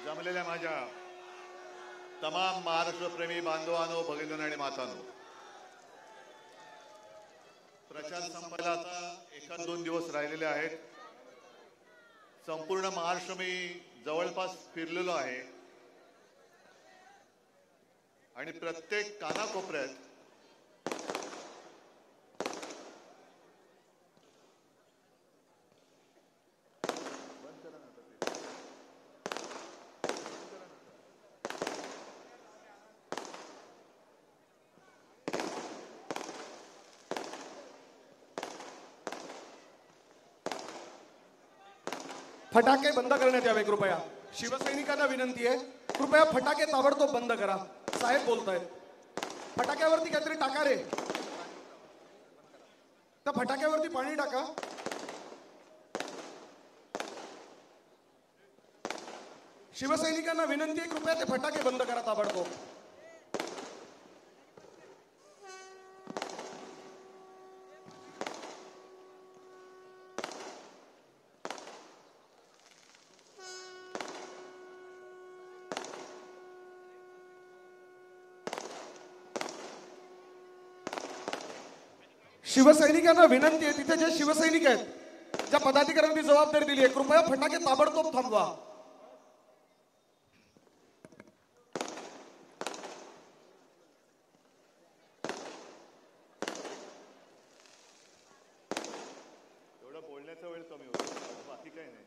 जमलेल्या माझ्या तमाम महाराष्ट्रप्रेमी बांधवांनो, भगिनींनो आणि मातांनो, प्रचार संपायला आता 1-2 दिवस राहिलेले आहेत. संपूर्ण महाराष्ट्र मी जवळपास फिरलेलो आहे आणि प्रत्येक कानाकोपऱ्यात फटाके बंद करण्यात यावे कृपया. शिवसैनिकांना विनंती आहे, कृपया फटाके ताबडतोब बंद करा. साहेब बोलतायत. फटाक्यावरती काहीतरी टाका रे. त्या फटाक्यावरती पाणी टाका. शिवसैनिकांना विनंती आहे, कृपया ते फटाके बंद करा ताबडतोब. शिवसैनिकांना विनंती आहे, तिथे जे शिवसैनिक आहेत, ज्या पदाधिकाऱ्यांनी जबाबदारी दिली आहे, कृपया फटाके ताबडतोब थांबवा. एवढा बोलण्याचा वेळ कमी होतो, बाकी काही नाही.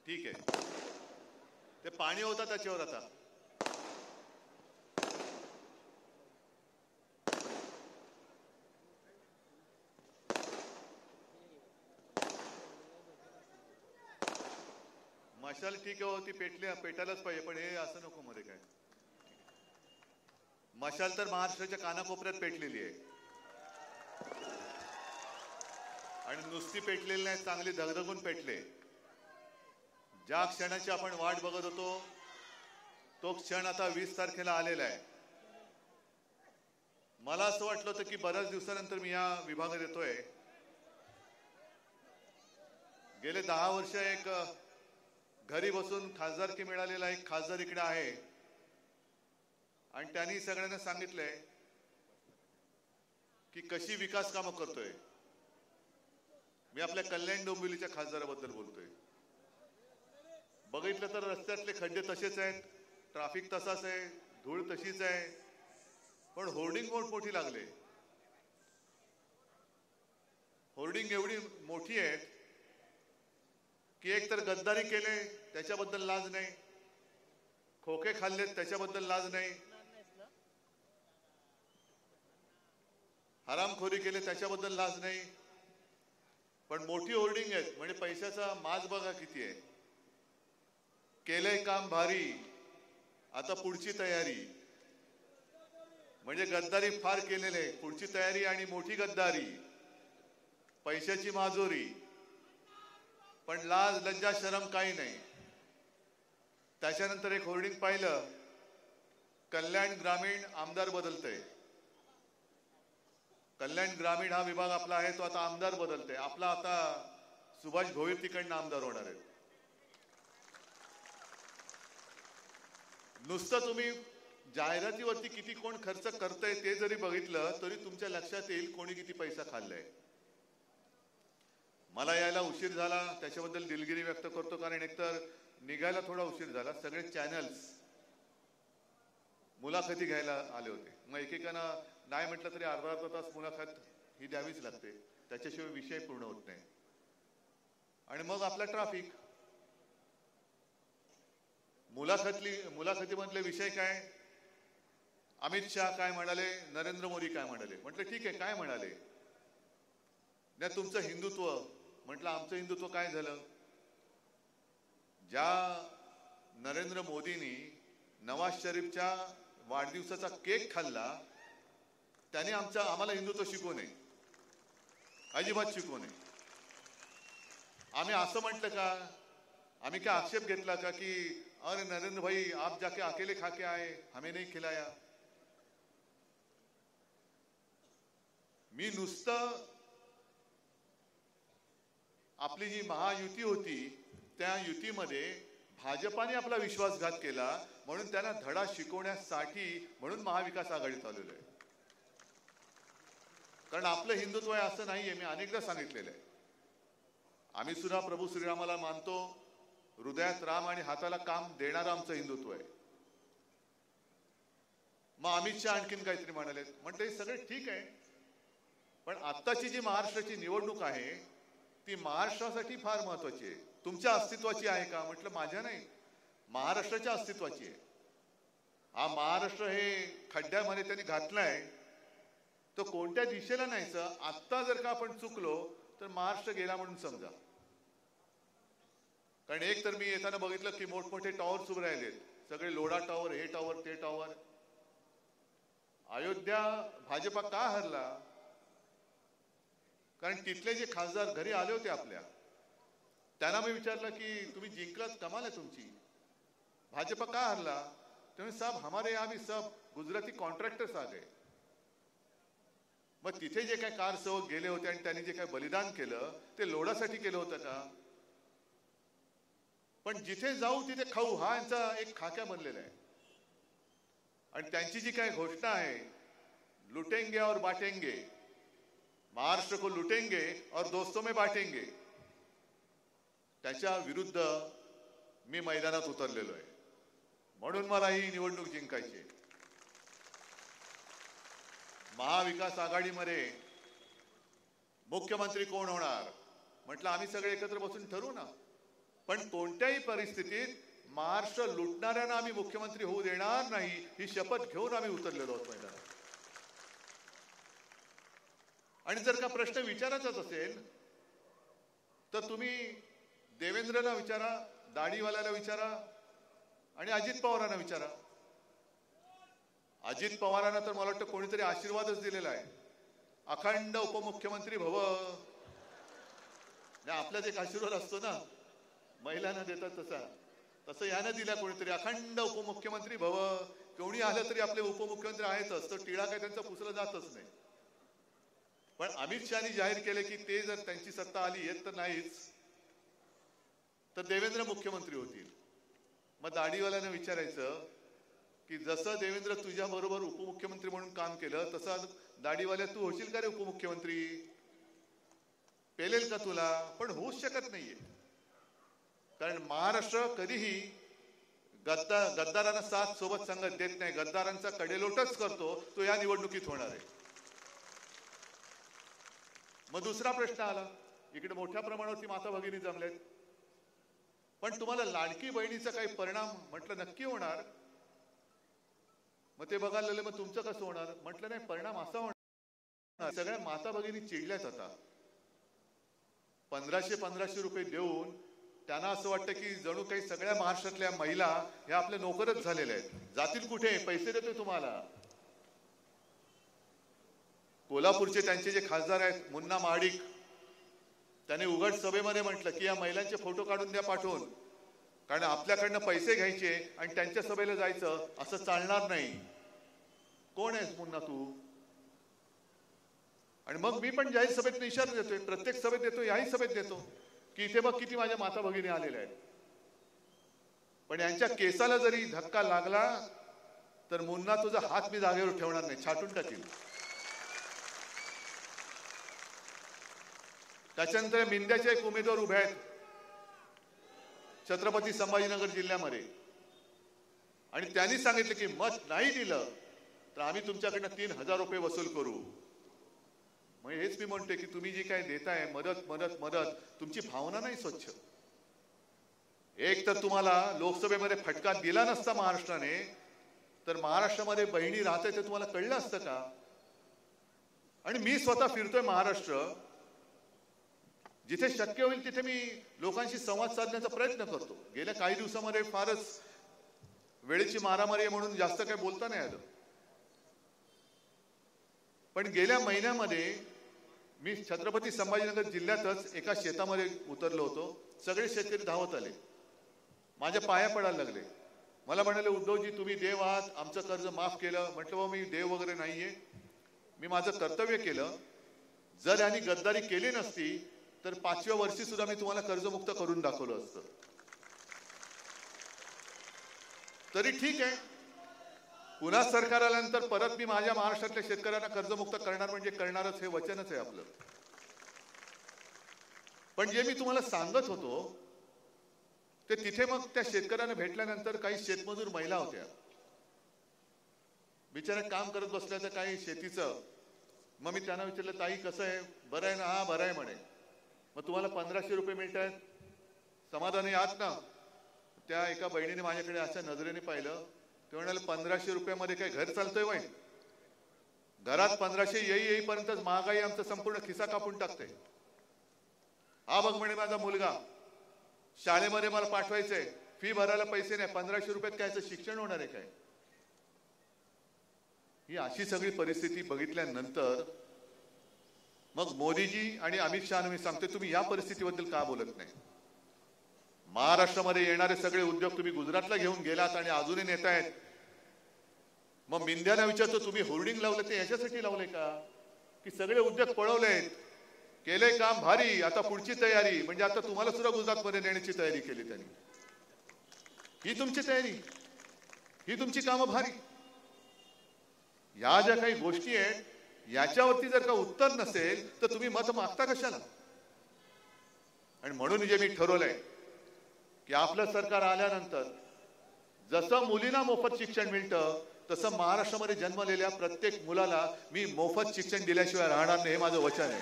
ठीक आहे, ते पाणी होतं त्याच्यावर. आता मशाल ठीक आहे, ती पेटायलाच पाहिजे, पण हे असं नको मध्ये. काय मशाल तर महाराष्ट्राच्या कानाकोपऱ्यात पेटलेली आहे आणि नुसती पेटलेली नाही, चांगली धगधगून पेटले. ज्या क्षणाची आपण वाट बघत होतो तो क्षण आता 20 तारखेला आलेला आहे. मला असं वाटलं होतं की बऱ्याच दिवसानंतर मी या विभागात येतोय. गेले 10 वर्ष एक घरी बसून खासदारकी मिळालेला एक खासदार इकडे आहे आणि त्यांनी सगळ्यांना सांगितलंय की कशी विकास कामं करतोय. मी आपल्या कल्याण डोंबिवलीच्या खासदाराबद्दल बोलतोय. बघितलं तर रस्त्यातले खड्डे तसेच आहेत, ट्रॅफिक तसाच आहे, धूळ तशीच आहे, पण होर्डिंग मोठी लागले. होर्डिंग एवढी मोठी आहे की एक तर गद्दारी केले त्याच्याबद्दल लाज नाही, खोके खाल्लेत त्याच्याबद्दल लाज नाही, हरामखोरी केले त्याच्याबद्दल लाज नाही, पण मोठी होर्डिंग आहेत म्हणजे पैशाचा माज बघा किती आहे. केलंय काम भारी, आता पुढची तयारी. म्हणजे गद्दारी फार केलेले, पुढची तयारी आणि मोठी गद्दारी, पैशाची माजोरी, पण लाज लज्जा शरम काही नाही. त्याच्यानंतर एक होर्डिंग पाहिलं, कल्याण ग्रामीण आमदार बदलतंय. कल्याण ग्रामीण हा विभाग आपला आहे, तो आता आमदार बदलतोय. आपला आता सुभाष भोईर तिकडनं आमदार होणार आहे. नुसतं तुम्ही जाहिरातीवरती किती कोण खर्च करतंय ते जरी बघितलं तरी तुमच्या लक्षात येईल कोणी किती पैसा खाल्लाय. मला यायला उशीर झाला, त्याच्याबद्दल दिलगिरी व्यक्त करतो, कारण एकतर निघायला थोडा उशीर झाला. सगळे चॅनल्स मुलाखती घ्यायला आले होते. मग एकेकांना नाही म्हटलं तरी अर्धा तास मुलाखत ही द्यावीच लागते, त्याच्याशिवाय विषय पूर्ण होत नाही. आणि मग आपला ट्रॅफिक. मुलाखतीमधले विषय काय, अमित शहा काय म्हणाले, नरेंद्र मोदी काय म्हणाले. म्हटलं ठीक आहे, काय म्हणाले नाही, तुमचं हिंदुत्व. म्हटलं आमचं हिंदुत्व काय झालं. ज्या नरेंद्र मोदींनी नवाज शरीफच्या वाढदिवसाचा केक खाल्ला त्याने आम्हाला हिंदुत्व शिकवू नये, अजिबात शिकवू नये. आम्ही असं म्हटलं का, आम्ही क्या आक्षेप घेतला का की अरे नरेंद्र भाई आप जाके अकेले खा के आए, हमें नहीं खिलाया. मी नुसतं आपली जी महायुती होती त्या युतीमध्ये भाजपाने आपला विश्वासघात केला म्हणून त्यांना धडा शिकवण्यासाठी म्हणून महाविकास आघाडीत आलेलो आहे. कारण आपलं हिंदुत्व आहे असं नाहीये, मी अनेकदा सांगितलेलं आहे. आम्ही सुद्धा प्रभू श्रीरामाला मानतो, हृदयात राम आणि हाताला काम देणारं आमचं हिंदुत्व आहे. मग अमित शहा आणखीन काहीतरी म्हणाले, म्हटलं हे सगळे ठीक आहे, पण आत्ताची जी महाराष्ट्राची निवडणूक आहे ती महाराष्ट्रासाठी फार महत्वाची आहे. तुमच्या अस्तित्वाची आहे का? म्हटलं माझ्या नाही, महाराष्ट्राच्या अस्तित्वाची आहे. हा महाराष्ट्र हे खड्ड्यामध्ये त्यांनी घातलाय, तो कोणत्या दिशेला न्यायचं. आत्ता जर का आपण चुकलो तर महाराष्ट्र गेला म्हणून समजा. कारण एक तर मी येताना बघितलं की मोठमोठे टॉवर्स उभे राहिलेत, सगळे लोढा टॉवर, हे टॉवर, ते टॉवर. अयोध्या भाजपा का हरला? कारण तिथले जे खासदार घरी आले होते आपल्या, त्यांना मी विचारलं की तुम्ही जिंकलात, कमाल आहे तुमची, भाजपा का हरला? तुम्ही साहब हमारे यहाँ भी सब गुजराती कॉन्ट्रॅक्टर्स आ गए. मग तिथे जे काही कारसेवक गेले होते आणि त्यांनी जे काही बलिदान केलं ते लोढासाठी केलं होतं का? पण जिथे जाऊ तिथे खाऊ हा यांचा एक खाक्या बनलेला आहे. आणि त्यांची जी काही घोषणा आहे, लुटेंगे और बांटेंगे, महाराष्ट्र को लुटेंगे और दोस्तों में बांटेंगे, त्याच्या विरुद्ध मी मैदानात उतरलेलो आहे. म्हणून मला ही निवडणूक जिंकायची आहे. महाविकास आघाडीमध्ये मुख्यमंत्री कोण होणार म्हटलं आम्ही सगळे एकत्र बसून ठरवू ना, पण कोणत्याही परिस्थितीत महाराष्ट्र लुटणाऱ्यांना आम्ही मुख्यमंत्री होऊ देणार नाही ही शपथ घेऊन आम्ही उतरलेलो आहोत मैदानात. आणि जर का प्रश्न विचारायचाच असेल तर तुम्ही देवेंद्रला विचारा, दाढीवाल्याला विचारा आणि अजित पवारांना विचारा. अजित पवारांना तर मला वाटतं कोणीतरी आशीर्वादच दिलेला आहे, अखंड उपमुख्यमंत्री भव. आपल्याच एक आशीर्वाद असतो ना, महिलांना देतात तसा, तसं यानं दिला कोणीतरी, अखंड उपमुख्यमंत्री भव. कोणी आलं तरी आपले उपमुख्यमंत्री आहेतच, तर टिळा काय त्यांचा पुसला जातच नाही. पण अमित शहानी जाहीर केले की ते जर त्यांची सत्ता आली, येत तर नाहीच, तर देवेंद्र मुख्यमंत्री होतील. मग दाढीवाल्यानं विचारायचं की जसं देवेंद्र तुझ्या बरोबर उपमुख्यमंत्री म्हणून काम केलं तसं दाढीवाल्या तू होशील का रे उपमुख्यमंत्री? पेलेल का तुला? पण होऊच शकत नाहीये. कारण महाराष्ट्र कधीही गद्दारांना साथ सोबत संगत देत नाही, गद्दारांचा कडेलोटच करतो. तो या निवडणुकीत होणार आहे. मग दुसरा प्रश्न आला, इकडे मोठ्या प्रमाणावरती माता भगिनी जमलेत, पण तुम्हाला लाडकी बहिणीचा काही परिणाम? म्हटलं नक्की होणार. मग ते बघायला लागले, मग तुमचं कसं होणार? म्हटलं नाही, परिणाम असा होणार, सगळ्या माता भगिनी चिडल्यात आता. 1500 रुपये देऊन त्यांना असं वाटतं की जणू काही सगळ्या महाराष्ट्रातल्या महिला ह्या आपल्या नोकरच झालेल्या आहेत. जातील कुठे? पैसे देतोय तुम्हाला. कोल्हापूरचे त्यांचे जे खासदार आहेत मुन्ना महाडिक, त्याने उघड सभेमध्ये म्हटलं की या महिलांचे फोटो काढून द्या पाठवून, कारण आपल्याकडनं पैसे घ्यायचे आणि त्यांच्या सभेला जायचं असं चालणार नाही. कोण आहेस मुन्ना तू? आणि मग मी पण जाहीर सभेत इशारा देतोय, प्रत्येक सभेत देतो, याही सभेत देतो की इथे बघ किती माझ्या माता भगिनी आलेल्या आहेत. पण यांच्या केसाला जरी धक्का लागला तर मुन्ना तुझा हात मी जागेवर ठेवणार नाही, छाटून टाकील. त्याच्यानंतर मिंद्याचे एक उमेदवार उभे आहेत छत्रपती संभाजीनगर जिल्ह्यामध्ये, आणि त्यांनी सांगितलं की मत नाही दिलं तर आम्ही तुमच्याकडनं 3000 रुपये वसूल करू. मग हेच मी म्हणतोय की तुम्ही जी काय देताय मदत मदत मदत, तुमची भावना नाही स्वच्छ. एक तर तुम्हाला लोकसभेमध्ये फटका दिला नसता महाराष्ट्राने, तर महाराष्ट्रामध्ये बहिणी राहते ते तुम्हाला कळलं असतं का? आणि मी स्वतः फिरतोय महाराष्ट्र, जिथे शक्य होईल तिथे मी लोकांशी संवाद साधण्याचा प्रयत्न करतो. गेल्या काही दिवसामध्ये फारच वेळेची मारामारी आहे म्हणून जास्त काही बोलता नाही आलं. पण गेल्या महिन्यामध्ये मी छत्रपती संभाजीनगर जिल्ह्यातच एका शेतामध्ये उतरलो होतो. सगळे शेतकरी धावत आले, माझ्या पाया पडायला लागले. मला म्हणाले उद्धवजी तुम्ही देव आहात, आमचं कर्ज माफ केलं. म्हटलं मी देव वगैरे नाहीये, मी माझं कर्तव्य केलं. जर यांनी गद्दारी केली नसती तर 5व्या वर्षी सुद्धा मी तुम्हाला कर्जमुक्त करून दाखवलं असतं. तरी ठीक आहे, पुन्हा सरकार आल्यानंतर परत मी माझ्या महाराष्ट्रातल्या शेतकऱ्यांना कर्जमुक्त करणार म्हणजे करणारच, हे वचनच आहे आपलं. पण जे मी तुम्हाला सांगत होतो ते तिथे मग त्या शेतकऱ्यांना भेटल्यानंतर काही शेतमजूर महिला होत्या, बिचाऱ्या काम करत बसल्या तर काही शेतीचं. मग मी त्यांना विचारलं, ताई कसं आहे, बरं आहे ना? हा बरं आहे म्हणे. मग तुम्हाला 1500 रुपये मिळत आहेत, समाधानी आहात ना? त्या एका बहिणीने माझ्याकडे अशा नजरेने पाहिलं, ते म्हणाले 1500 रुपयामध्ये काय घर चालतंय वय? घरात 1500 येईपर्यंतच महागाई आमचा संपूर्ण खिसा कापून टाकते. हा बघ म्हणे माझा मुलगा, शाळेमध्ये मला पाठवायचंय, फी भरायला पैसे नाही, 1500 रुपयात काय शिक्षण होणार आहे काय? ही अशी सगळी परिस्थिती बघितल्यानंतर मग मोदीजी आणि अमित शहाना मी सांगते, तुम्ही या परिस्थितीबद्दल का बोलत नाही? महाराष्ट्रामध्ये येणारे सगळे उद्योग तुम्ही गुजरातला घेऊन गेलात आणि अजूनही नेतायत. मग मिंद्याला विचारतो, तुम्ही होर्डिंग लावलं ते याच्यासाठी लावले का की सगळे उद्योग पळवलेत, केले काम भारी, आता पुढची तयारी, म्हणजे आता तुम्हाला सुद्धा गुजरातमध्ये नेण्याची तयारी केली त्यांनी. ही तुमची तयारी, ही तुमची कामं भारी. या ज्या काही गोष्टी आहेत याच्यावरती जर का उत्तर नसेल तर तुम्ही मत मागता कशाला? आणि म्हणून जे मी ठरवलंय की आपलं सरकार आल्यानंतर जसं मुलींना मोफत शिक्षण मिळतं तसं महाराष्ट्रामध्ये जन्मलेल्या प्रत्येक मुलाला मी मोफत शिक्षण दिल्याशिवाय राहणार नाही, हे माझं वचन आहे.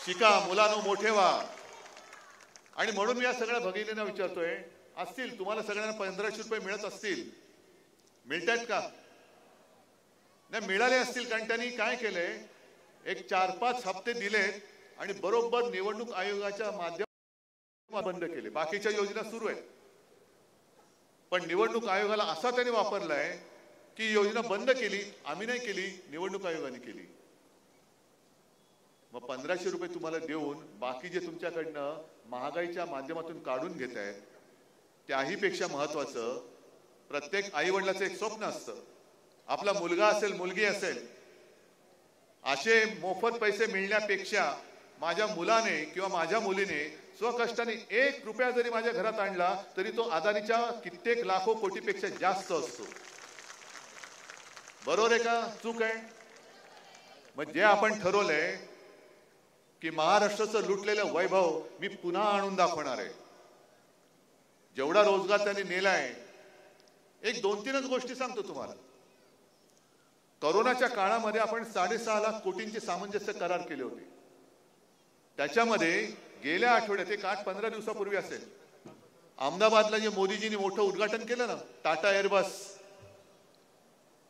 शिका मुलांनो, मोठे व्हा. आणि म्हणून मी या सगळ्या भगिनींना विचारतोय, असतील तुम्हाला सगळ्यांना 1500 रुपये मिळत असतील, मिळतात का? नाही मिळाले असतील, कारण त्यांनी काय केलंय, एक 4-5 हप्ते दिलेत आणि बरोबर निवडणूक आयोगाच्या माध्यमातून बंद केले. बाकीच्या योजना सुरू आहेत, पण निवडणूक आयोगाला असा त्याने वापरलाय की योजना बंद केली, आम्ही नाही केली, निवडणूक आयोगाने केली. मग 1500 रुपये तुम्हाला देऊन बाकी जे तुमच्याकडनं महागाईच्या माध्यमातून काढून घेत आहेत, त्याही पेक्षा महत्वाचं प्रत्येक आई वडिलाचं एक स्वप्न असतं, आपला मुलगा असेल मुलगी असेल, असे मोफत पैसे मिळण्यापेक्षा माझ्या मुलाने किंवा माझ्या मुलीने स्वकष्टाने 1 रुपया जरी माझ्या घरात आणला तरी तो अदानीच्या कित्येक लाखो कोटीपेक्षा जास्त असतो. बरोबर आहे का? चूक आहे? मग जे आपण ठरवलंय की महाराष्ट्राचं लुटलेलं वैभव मी पुन्हा आणून दाखवणार आहे. जेवढा रोजगार त्यांनी नेलाय, एक 2-3च गोष्टी सांगतो तुम्हाला. कोरोनाच्या काळामध्ये आपण 6.5 लाख कोटींचे सामंजस्य करार केले होते. त्याच्यामध्ये गेल्या आठवड्यात, एक 8-15 दिवसापूर्वी असेल, अहमदाबादला जे मोदीजींनी मोठं उद्घाटन केलं ना, टाटा एअरबस,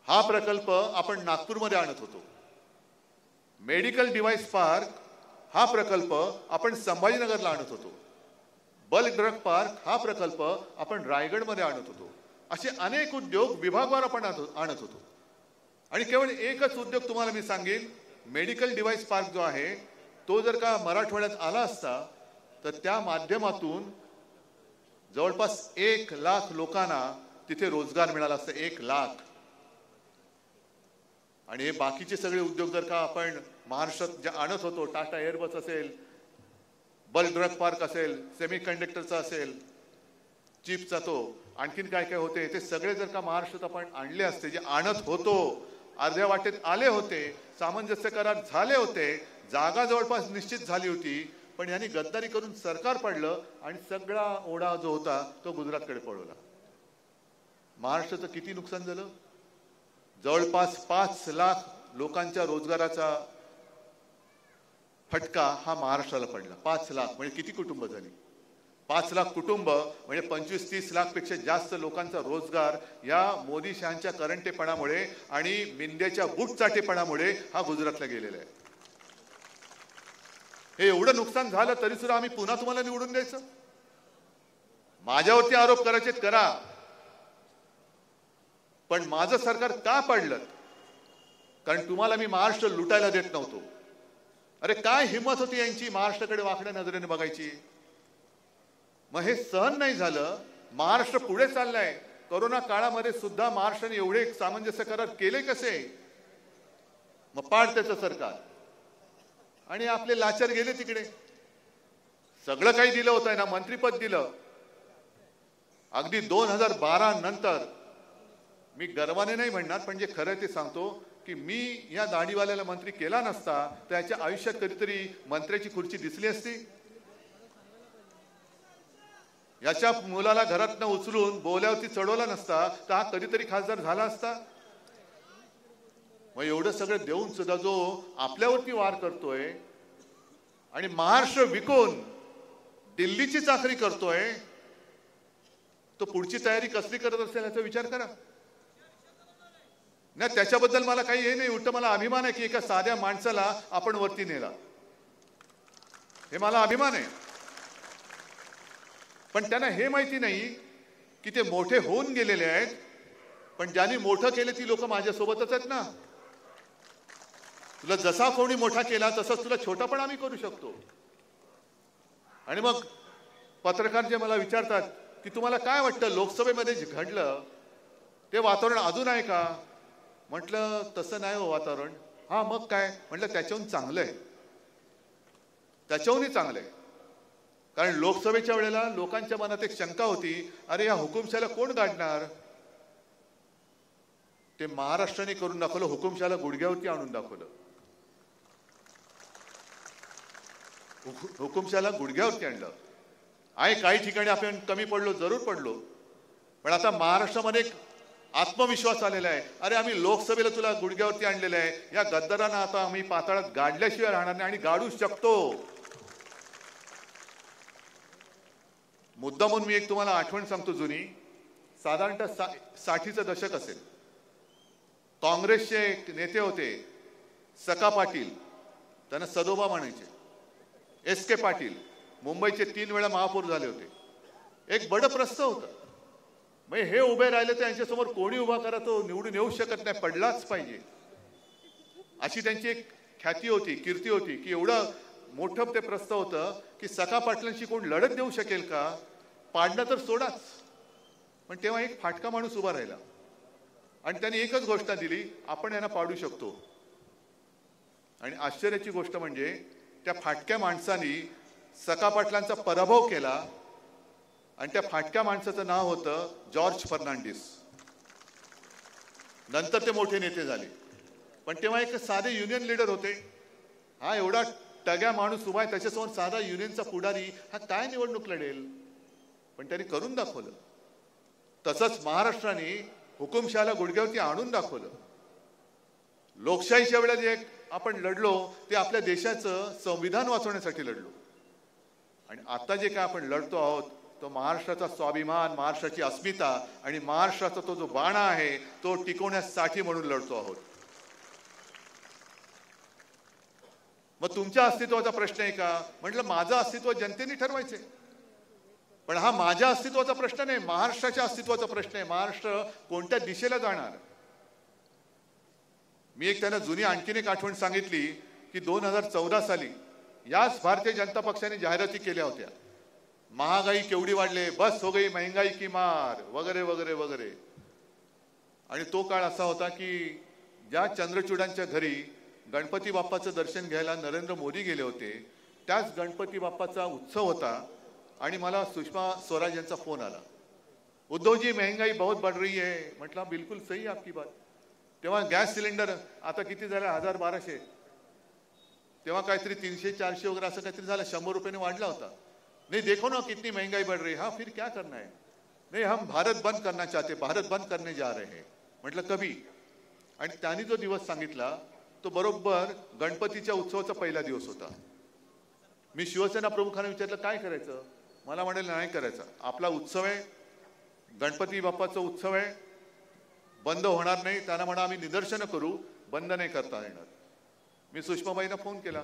हा प्रकल्प आपण नागपूरमध्ये आणत होतो. मेडिकल डिव्हाइस पार्क हा प्रकल्प आपण संभाजीनगरला आणत होतो. बल्क ड्रग पार्क हा प्रकल्प आपण रायगडमध्ये आणत होतो. असे अनेक उद्योग विभागवार आपण आणत होतो. आणि केवळ एकच उद्योग तुम्हाला मी सांगेन, मेडिकल डिव्हाइस पार्क जो आहे तो जर का मराठवाड्यात आला असता तर त्या माध्यमातून जवळपास 1 लाख लोकांना तिथे रोजगार मिळाला असता. 1 लाख. आणि हे बाकीचे सगळे उद्योग जर का आपण महाराष्ट्रात जे आणत होतो, टाटा एअरबस असेल, बल्क ड्रग पार्क असेल, सेमी कंडक्टरचा असेल, चिपचा, तो आणखीन काय काय होते, ते सगळे जर का महाराष्ट्रात आपण आणले असते, जे आणत होतो, अर्ध्या वाटेत आले होते, सामंजस्य करार झाले होते, जागा जवळपास निश्चित झाली होती, पण यांनी गद्दारी करून सरकार पडलं आणि सगळा ओढा जो होता तो गुजरातकडे पळवला. महाराष्ट्राचं किती नुकसान झालं? जवळपास 5 लाख लोकांच्या रोजगाराचा फटका हा महाराष्ट्राला पडला. 5 लाख म्हणजे किती कुटुंब झाली? 5 लाख कुटुंब म्हणजे 25-30 लाख पेक्षा जास्त लोकांचा रोजगार या मोदी शहांच्या करंटेपणामुळे आणि मिंद्याच्या बुटचाटेपणामुळे हा गुजरातला गेलेला आहे. हे एवढं नुकसान झालं तरी सुद्धा आम्ही पुन्हा तुम्हाला निवडून द्यायचं? माझ्यावरती आरोप करायचे करा, पण माझं सरकार का पडलं? कारण तुम्हाला मी महाराष्ट्र लुटायला देत नव्हतो. अरे काय हिम्मत होती यांची महाराष्ट्राकडे वाकड्या नजरेने बघायची? मग हे सहन नाही झालं. महाराष्ट्र पुढे चाललाय. कोरोना काळामध्ये सुद्धा महाराष्ट्राने एवढे सामंजस्य करार केले कसे? मग पाड त्याचं सरकार, आणि आपले लाचार गेले तिकडे. सगळं काही दिलं होतं ना, मंत्रीपद दिलं. अगदी 2012 नंतर मी गर्वाने नाही म्हणणार, पण जे खरं ते सांगतो की मी या दाढीवाल्याला मंत्री केला नसता तर त्याच्या आयुष्यात कधीतरी मंत्र्याची खुर्ची दिसली असती. याच्या मुलाला घरातनं उचलून बोल्यावरती चढवला नसता तर हा कधीतरी खासदार झाला असता. मग एवढं सगळं देऊन सुद्धा जो आपल्यावरती वार करतोय आणि महाराष्ट्र विकून दिल्लीची चाकरी करतोय, तो पुढची तयारी कसली करत असेल याचा विचार करा. नाही, त्याच्याबद्दल मला काही हे नाही, उलट मला अभिमान आहे की एका साध्या माणसाला आपण वरती नेला, हे मला अभिमान आहे. पण त्यांना हे माहिती नाही की ते मोठे होऊन गेलेले आहेत, पण ज्यांनी मोठं केले ती लोक माझ्यासोबतच आहेत ना. तुला जसा कोणी मोठा केला तसंच तुला छोटा पण आम्ही करू शकतो. आणि मग पत्रकार जे मला विचारतात की तुम्हाला काय वाटतं लोकसभेमध्ये जे घडलं ते वातावरण अजून आहे का? म्हटलं तसं नाही हो वातावरण. हा मग काय? म्हटलं त्याच्याहून चांगलं आहे, त्याच्याहूनही चांगलं आहे. कारण लोकसभेच्या वेळेला लोकांच्या मनात एक शंका होती, अरे या हुकुमशाला कोण गाडणार? ते महाराष्ट्राने करून दाखवलं, हुकुमशाला गुडघ्यावरती आणून दाखवलं. हुकुमशाला गुडघ्यावरती आणलं आहे. काही ठिकाणी आपण कमी पडलो, जरूर पडलो, पण आता महाराष्ट्रामध्ये एक आत्मविश्वास आलेला आहे. अरे आम्ही लोकसभेला तुला गुडघ्यावरती आणलेलं आहे, या गद्दारांना आता आम्ही पाताळात गाडल्याशिवाय राहणार नाही आणि गाडू शकतो. मुद्दा म्हणून मी एक तुम्हाला आठवण सांगतो जुनी. साधारणतः 60चं दशक असेल. काँग्रेसचे एक नेते होते सका पाटील, त्यांना सदोबा म्हणायचे. SK पाटील मुंबईचे 3 वेळा महापौर झाले होते. एक बडं प्रस्थ होतं. मग हे उभे राहिले तर यांच्यासमोर कोणी उभा करा तो निवडून येऊ शकत नाही, पडलाच पाहिजे, अशी त्यांची एक ख्याती होती, कीर्ती होती. की एवढं मोठं ते प्रस्थ होतं की सका पाटलांशी कोण लढत देऊ शकेल का? पाडणं तर सोडाच. पण तेव्हा एक फाटका माणूस उभा राहिला आणि त्यांनी एकच घोषणा दिली, आपण यांना पाडू शकतो. आणि आश्चर्याची गोष्ट म्हणजे त्या फाटक्या माणसाने सका पाटलांचा पराभव केला आणि त्या फाटक्या माणसाचं नाव होतं जॉर्ज फर्नांडिस. नंतर ते मोठे नेते झाले, पण तेव्हा एक साधे युनियन लीडर होते. हा एवढा टग्या माणूस उभा आहे, त्याच्यासमोर साधा युनियनचा पुढारी हा काय निवडणूक लढेल? पण त्यांनी करून दाखवलं. तसंच महाराष्ट्राने हुकुमशहाला गुडघ्यावरती आणून दाखवलं. लोकशाहीच्या वेळेला जे आपण लढलो ते आपल्या देशाचं संविधान वाचवण्यासाठी लढलो. आणि आता जे काय आपण लढतो आहोत तो महाराष्ट्राचा स्वाभिमान, महाराष्ट्राची अस्मिता आणि महाराष्ट्राचा तो जो बाणा आहे तो टिकवण्यासाठी म्हणून लढतो आहोत. मग तुमच्या अस्तित्वाचा प्रश्न आहे का? म्हटलं माझं अस्तित्व जनतेने ठरवायचे. पण हा माझ्या अस्तित्वाचा प्रश्न नाही, महाराष्ट्राच्या अस्तित्वाचा प्रश्न आहे. महाराष्ट्र कोणत्या दिशेला जाणार? मी एक त्यांना जुनी आणखीन एक आठवण सांगितली की 2014 साली याच भारतीय जनता पक्षाने जाहिराती केल्या होत्या, महागाई केवढी वाढले, बस हो गई महंगाई की मार, वगैरे वगैरे वगैरे. आणि तो काळ असा होता की ज्या चंद्रचूडांच्या घरी गणपती बाप्पाचं दर्शन घ्यायला नरेंद्र मोदी गेले होते, त्याच गणपती बाप्पाचा उत्सव होता. आणि मला सुषमा स्वराज यांचा फोन आला, उद्धवजी महंगाई बहुत बढ़ रही है. म्हटलं बिलकुल सही आपकी बात. तेव्हा गॅस सिलेंडर आता किती झाला? 1200. तेव्हा काहीतरी 300-400 वगैरे असं काहीतरी झालं, 100 रुपयाने वाढला होता. नहीं देखो ना कितनी महंगाई बढ़ रही है. हाँ फिर क्या करना है? नहीं हम भारत बंद करना चाहते, भारत बंद करने जा रहे हैं. म्हटलं कभी? आणि त्यांनी जो दिवस सांगितला तो बरोबर गणपतीच्या उत्सवाचा पहिला दिवस होता. मी शिवसेना प्रमुखांना विचारलं काय करायचं? मला म्हणाले नाही करायचं, आपला उत्सव आहे, गणपती बाप्पाचा उत्सव आहे, बंद होणार नाही. त्यांना म्हणा आम्ही निदर्शनं करू, बंद नाही करता येणार. मी सुषमाबाईंना फोन केला,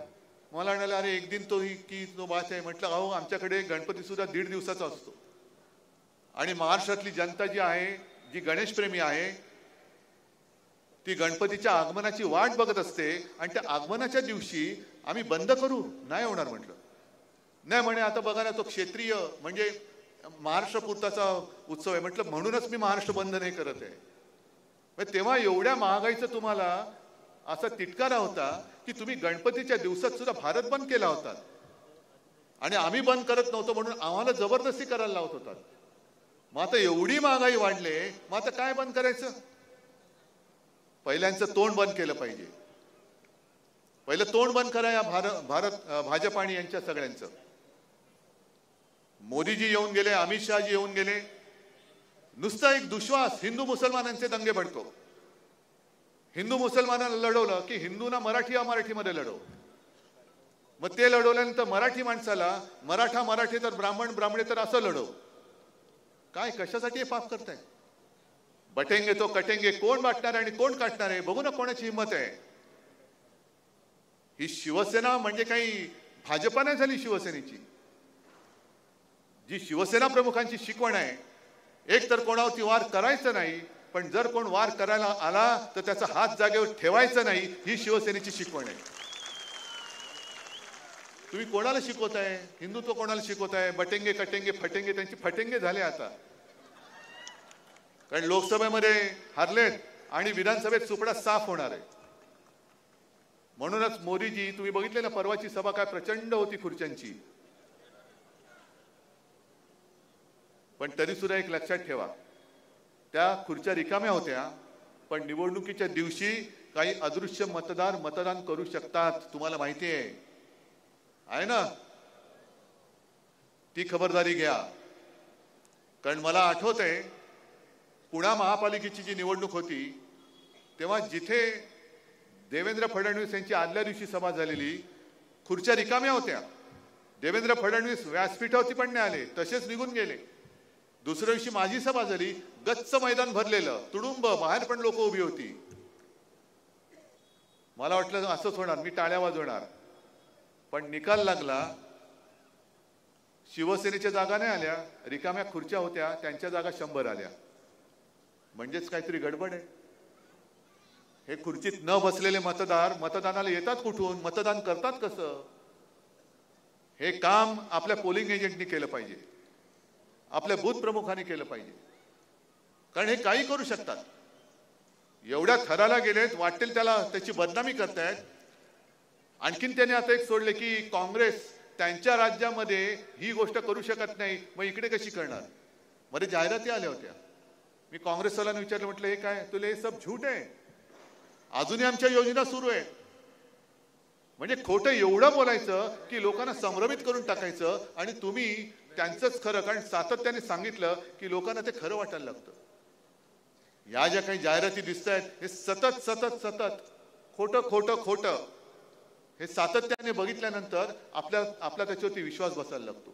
मला म्हणाले अरे एक दिन तो ही की तो बात आहे. म्हटलं अहो आमच्याकडे गणपती सुद्धा 1.5 दिवसाचा असतो आणि महाराष्ट्रातली जनता जी आहे, जी गणेशप्रेमी आहे, ती गणपतीच्या आगमनाची वाट बघत असते आणि त्या आगमनाच्या दिवशी आम्ही बंद करू नाही होणार. म्हटलं नाही म्हणे आता बघा ना तो क्षेत्रीय म्हणजे महाराष्ट्रपुरताचा उत्सव आहे. म्हटलं म्हणूनच मी महाराष्ट्र बंद नाही करत आहे. तेव्हा एवढ्या महागाईचं तुम्हाला असा तिटकारा होता की तुम्ही गणपतीच्या दिवसात सुद्धा भारत बंद केला होता आणि आम्ही बंद करत नव्हतो म्हणून आम्हाला जबरदस्ती करायला लावत होतात. मग आता एवढी महागाई वाढले, मग आता काय बंद करायचं? पहिल्यांचं तोंड बंद केलं पाहिजे. पहिलं तोंड बंद करा या भाजप आणि यांच्या सगळ्यांचं. मोदीजी येऊन गेले, अमित शहाजी येऊन गेले, नुसता एक दुश्वास हिंदू मुसलमानांचे दंगे भडको. हिंदू मुसलमानांना लढवलं की हिंदूंना मराठी अमराठीमध्ये लढव. मग ते लढवल्यानंतर मराठी माणसाला मराठी तर ब्राह्मणे तर असं लढव. काय कशासाठी हे पाप करताय? बटेंगे तो कटेंगे, कोण वाटणार आणि कोण काटणार आहे बघू ना कोणाची हिंमत आहे. ही शिवसेना म्हणजे काही भाजपा नाही झाली. शिवसेनेची जी शिवसेना प्रमुखांची शिकवण आहे, एक तर कोणावरती वार करायचं नाही, पण जर कोण वार करायला आला तर त्याचा हात जागेवर ठेवायचा नाही, ही शिवसेनेची शिकवण आहे. तुम्ही कोणाला शिकवताय? हिंदुत्व कोणाला शिकवताय? बटेंगे कटेंगे फटेंगे, त्यांची फटेंगे झाले आता. कारण लोकसभेमध्ये हरलेत आणि विधानसभेत सुपडा साफ होणार आहे. म्हणूनच मोदीजी, तुम्ही बघितले ना परवाची सभा काय प्रचंड होती खुर्च्यांची. पण तरी सुद्धा एक लक्षात ठेवा, त्या खुर्च्या रिकाम्या होत्या, पण निवडणुकीच्या दिवशी काही अदृश्य मतदार मतदान करू शकतात. तुम्हाला माहिती आहे ना? ती खबरदारी घ्या. कारण मला आठवतंय पुणे महापालिकेची जी निवडणूक होती तेव्हा जिथे देवेंद्र फडणवीस यांची आदल्या दिवशी सभा झालेली, खुर्च्या रिकाम्या होत्या. देवेंद्र फडणवीस व्यासपीठावरती पण नाही आले, तसेच निघून गेले. दुसऱ्या दिवशी माझी सभा झाली, गच्च मैदान भरलेलं, तुडुंब, बाहेर पण लोक उभी होती. मला वाटलं असंच होणार, मी टाळ्या वाजवणार. पण निकाल लागला, शिवसेनेच्या जागा नाही आल्या, रिकाम्या खुर्च्या होत्या, त्यांच्या जागा 100 आल्या. म्हणजेच काहीतरी गडबड आहे. हे खुर्चीत न बसलेले मतदार मतदानाला येतात कुठून, मतदान करतात कसं? हे काम आपल्या पोलिंग एजंटनी केलं पाहिजे, आपल्या बूथ प्रमुखांनी केलं पाहिजे. कारण हे काही करू शकतात. एवढ्या थराला गेलेत, वाटेल त्याला त्याची बदनामी करतायत. आणखीन त्याने आता एक सोडले की काँग्रेस त्यांच्या राज्यामध्ये ही गोष्ट करू शकत नाही, मग इकडे कशी करणार? मध्ये जाहिराती आल्या होत्या. मी काँग्रेसवाल्यांना विचारलं, म्हटलं हे काय? तुला हे सब झूट आहे, अजूनही आमच्या योजना सुरू आहे. म्हणजे खोटं एवढं बोलायचं की लोकांना संभ्रमित करून टाकायचं आणि तुम्ही त्यांचंच खरं. कारण सातत्याने सांगितलं की लोकांना ते खरं वाटायला लागतं. या ज्या काही जाहिराती दिसत आहेत हे सतत सतत सतत खोटं खोटं खोटं हे सातत्याने बघितल्यानंतर आपला त्याच्यावरती विश्वास बसायला लागतो.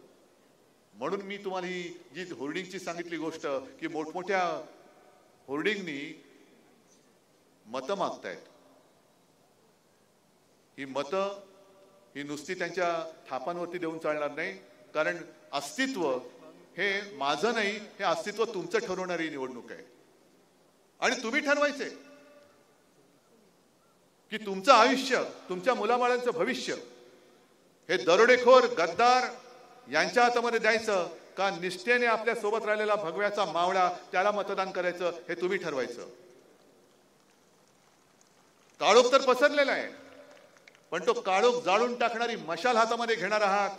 म्हणून मी तुम्हाला ही जी होर्डिंगची सांगितली गोष्ट की मोठमोठ्या होर्डिंगनी मतं मागतायत, ही मतं ही नुसती त्यांच्या थापांवरती देऊन चालणार नाही. कारण अस्तित्व हे माझं नाही, हे अस्तित्व तुमचं ठरवणारी निवडणूक आहे. आणि तुम्ही ठरवायचे की तुमचं आयुष्य, तुमच्या मुलाबाळांचं भविष्य हे दरोडेखोर गद्दार यांच्या हातामध्ये द्यायचं का निष्ठेने आपल्या सोबत राहिलेला भगव्याचा मावळा त्याला मतदान करायचं, हे तुम्ही ठरवायचं. काळोख तर पसरलेला आहे, पण तो काळोख जाळून टाकणारी मशाल हातामध्ये घेणार आहात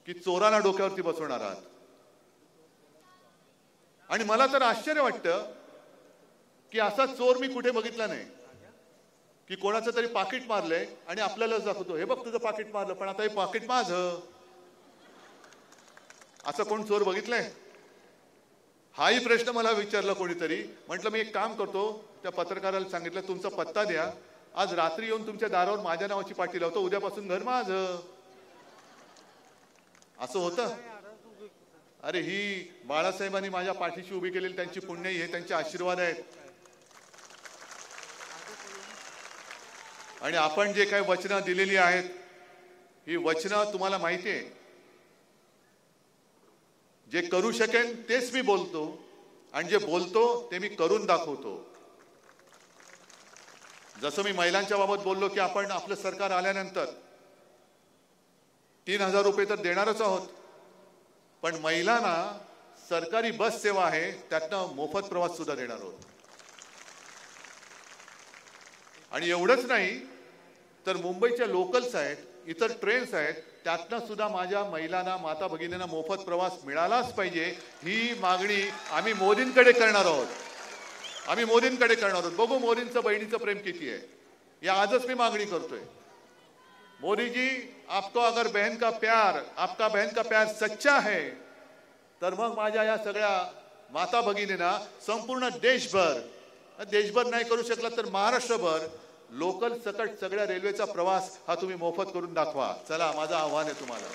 की चोरांना डोक्यावरती बसवणार आहात? आणि मला तर आश्चर्य वाटतं की असा चोर मी कुठे बघितला नाही की कोणाचं तरी पाकिट मारलंय आणि आपल्याला दाखवतो, हे बघ तुझं पाकिट मारलं, पण आता हे पाकिट माझं. असं कोण चोर बघितलंय? हाही प्रश्न मला विचारला कोणीतरी. म्हटलं मी एक काम करतो, त्या पत्रकाराला सांगितलं तुमचा पत्ता द्या, आज रात्री येऊन तुमच्या दारावर माझ्या नावाची पाटी लावतो, उद्यापासून घर माझं. असं होतं? अरे ही बाळासाहेबांनी माझ्या पाठीशी उभी केलेली त्यांची पुण्य, हे त्यांचे आशीर्वाद आहेत. आणि आपण जे काही वचनं दिलेली आहेत, ही वचनं तुम्हाला माहिती आहे, जे करू शकेन तेच मी बोलतो आणि जे बोलतो ते मी करून दाखवतो. जसं मी महिलांच्या बाबत बोललो की आपण आपलं सरकार आल्यानंतर 3000 रुपये तर देणारच आहोत, पण महिलांना सरकारी बस सेवा आहे त्यातनं मोफत प्रवास सुद्धा देणार आहोत. आणि एवढंच नाही तर मुंबईच्या लोकल्स आहेत, इतर ट्रेन्स आहेत, त्यातनं सुद्धा माझ्या महिलांना, माता भगिनींना मोफत प्रवास मिळालाच पाहिजे, ही मागणी आम्ही मोदींकडे करणार आहोत. आम्ही मोदींकडे करणार आहोत. बघू मोदींचं बहिणीचं प्रेम किती आहे. या आजच मी मागणी करतोय. मोदी जी, आपको अगर बहन का प्यार, आपका बहन का प्यार सच्चा है, तर मग माझ्या या सगळ्या माता भगिनींना संपूर्ण देशभर नाही करू शकला तर महाराष्ट्रभर लोकल सकट सगळ्या रेल्वेचा प्रवास हा तुम्ही मोफत करून दाखवा. चला, माझं आव्हान आहे तुम्हाला.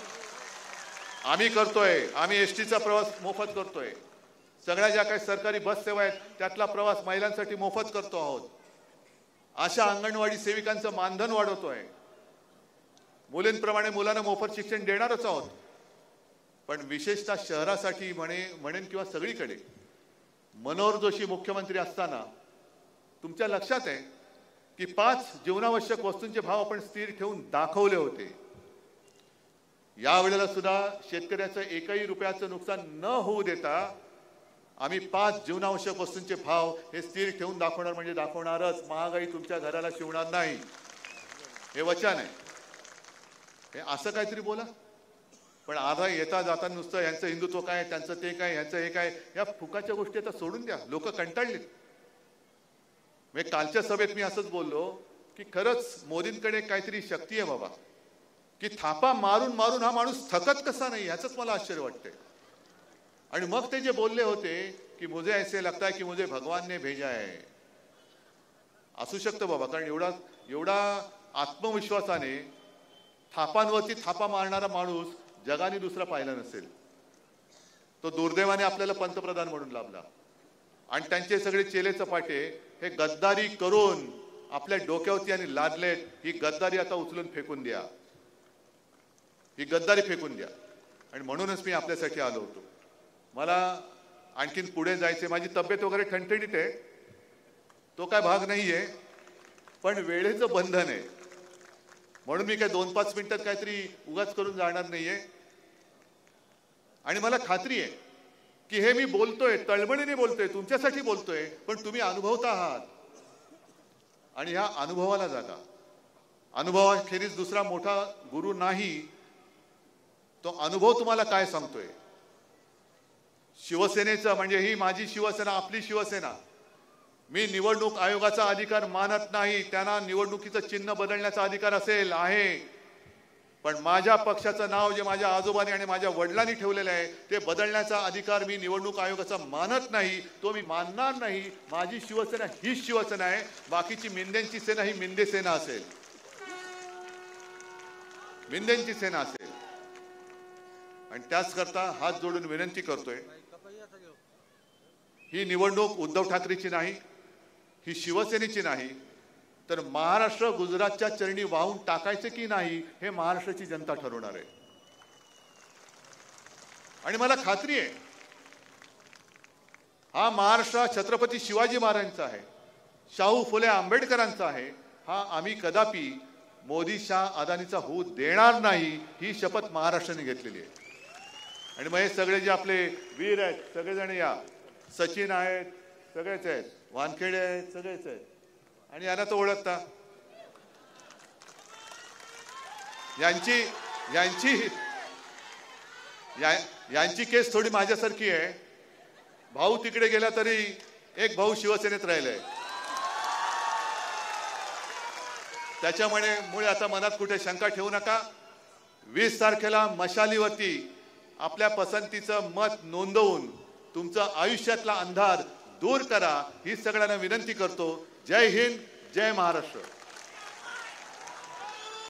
आम्ही करतोय. आम्ही एसटीचा प्रवास मोफत करतोय. सगळ्या ज्या काही सरकारी बस सेवा आहेत त्यातला प्रवास महिलांसाठी मोफत करतो आहोत. अशा अंगणवाडी सेविकांचं मानधन वाढवतोय. मुलींप्रमाणे मुलांना मोफत शिक्षण देणारच आहोत. पण विशेषतः शहरासाठी म्हणेन किंवा सगळीकडे मनोहर जोशी मुख्यमंत्री असताना तुमच्या लक्षात आहे की 5 जीवनावश्यक वस्तूंचे भाव आपण स्थिर ठेवून दाखवले होते. यावेळेला सुद्धा शेतकऱ्याचं एकही रुपयाचं नुकसान न होऊ देता आम्ही 5 जीवनावश्यक वस्तूंचे भाव हे स्थिर ठेवून दाखवणार म्हणजे दाखवणारच. महागाई तुमच्या घराला शिवणार नाही, हे वचन आहे. हे असं काहीतरी बोला, पण आता येता जाता नुसतं यांचं हिंदुत्व काय, त्यांचं ते काय, यांचं हे काय, या फुकाच्या गोष्टी आता सोडून द्या. लोक कंटाळलीत. म्हणजे कालच्या सभेत मी असंच बोललो की खरंच मोदींकडे काहीतरी शक्ती आहे बाबा, की थापा मारून मारून हा माणूस थकत कसा नाही, ह्याचंच मला आश्चर्य वाटतंय. आणि मग ते जे बोलले होते की मुझे ऐसे लगता है की मुझे भगवान ने भेजा है, असू शकतं बाबा, कारण एवढा आत्मविश्वासाने थापांवरती थापा मारणारा माणूस जगाने दुसरा पाहिला नसेल. तो दुर्दैवाने आपल्याला पंतप्रधान म्हणून लाभला. आणि त्यांचे सगळे चेले चपाटे हे गद्दारी करून आपल्या डोक्यावरती आणि लादलेत. ही गद्दारी आता उचलून फेकून द्या. ही गद्दारी फेकून द्या. आणि म्हणूनच मी आपल्यासाठी आलो होतो. मला आणखीन पुढे जायचे. माझी तब्येत वगैरे ठणठणीत आहे, तो काय भाग नाहीये, पण वेळेचं बंधन आहे. म्हणून मी काय 2-5 मिनिटात काहीतरी उगाच करून जाणार नाहीये. आणि मला खात्री आहे की हे मी बोलतोय, तळमळीने बोलतोय, तुमच्यासाठी बोलतोय, पण तुम्ही अनुभवता आहात. आणि ह्या अनुभवाला जागा. अनुभवाखेरीज दुसरा मोठा गुरु नाही. तो अनुभव तुम्हाला काय सांगतोय. शिवसेनेचं म्हणजे ही माझी शिवसेना, आपली शिवसेना. मी निवडणूक आयोगाचा अधिकार मानत नाही. त्यांना निवडणुकीचं चिन्ह बदलण्याचा अधिकार आहे. पण माझ्या पक्षाचं नाव जे माझ्या आजोबांनी आणि माझ्या वडिलांनी ठेवलेलं आहे ते बदलण्याचा अधिकार मी निवडणूक आयोगाचा मानत नाही. तो मी मानणार नाही. माझी शिवसेना हीच शिवसेना आहे. बाकीची मिंदेंची सेना ही मिंदे सेना असेल, मिंदेंची सेना असेल. आणि त्याच करता हात जोडून विनंती करतोय, ही निवडणूक उद्धव ठाकरेची नाही, ही शिवसेनेची नाही, तर महाराष्ट्र गुजरातच्या चरणी वाहून टाकायचे की नाही हे महाराष्ट्राची जनता ठरवणार आहे. आणि मला खात्री आहे हा महाराष्ट्र छत्रपती शिवाजी महाराजांचा आहे, शाहू फुले आंबेडकरांचा आहे. हा आम्ही कदापि मोदी शाह अदानीचा होऊ देणार नाही, ही शपथ महाराष्ट्राने घेतलेली आहे. आणि मग हे सगळे जे आपले वीर आहेत सगळेजण या, सचिन आहेत, सगळेच आहेत, वानखेडे आहेत, सगळेच आहेत. आणि यांना तो ओळखता. यांची केस थोडी माझ्यासारखी आहे. भाऊ तिकडे गेला तरी एक भाऊ शिवसेनेत राहिलाय. त्याच्यामुळे आता मनात कुठे शंका ठेवू नका. 20 तारखेला मशालीवरती आपल्या पसंतीचं मत नोंदवून तुमचा आयुष्यातला अंधार दूर करा, ही सगळ्यांना विनंती करतो. जय हिंद, जय महाराष्ट्र.